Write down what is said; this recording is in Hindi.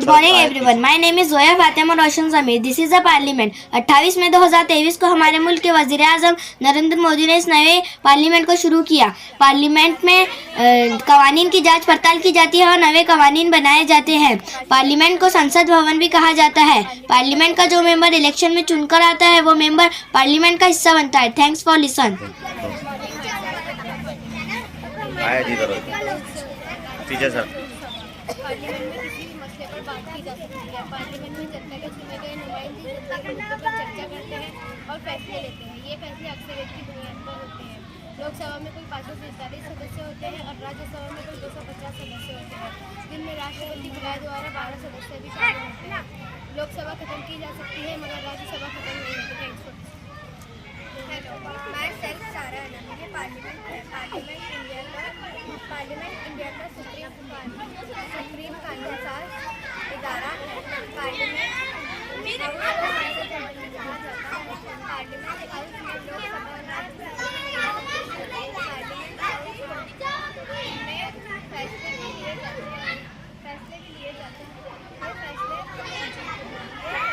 Morning everyone, my name is Zoya Fatima Roshan Zameer. This is the parliament. 28 मई 2023 को हमारे मुल्क के वजीर आजम नरेंद्र मोदी ने इस नए पार्लियामेंट को शुरू किया। पार्लियामेंट में कवानीन की जांच पड़ताल की जाती है और नए कवानीन बनाए जाते हैं। पार्लियामेंट को संसद भवन भी कहा जाता है। पार्लियामेंट का जो मेंबर इलेक्शन में चुनकर आता है वो मेंबर पार्लियामेंट का हिस्सा बनता है। Thanks for listen. Teacher sir, parliament में किसी भी मसले पर बात की जा सकती है। पार्लियामेंट में जनता के चुने गए नुमाइंदे जनता के मुद्दों पर चर्चा करते हैं और फैसले लेते हैं। ये फैसले अक्सरियत की बुनियाद पर होते हैं। लोकसभा में कुल 547 सदस्य होते हैं और राज्यसभा में कुल 250 सदस्य होते हैं, जिनमें राष्ट्रपति बुलाए द्वारा 12 सदस्य भी शामिल होते हैं। लोकसभा खत्म की जा सकती है मगर राज्यसभा खत्म नहीं होती। थैंक्स फॉर पार्लियामेंट इंडिया का सुप्रीम कानून साज इदारा है। पार्लियामेंट हाउस में लोकसभा और राज्यसभा में फैसले भी लिए जाते हैं। ये फैसले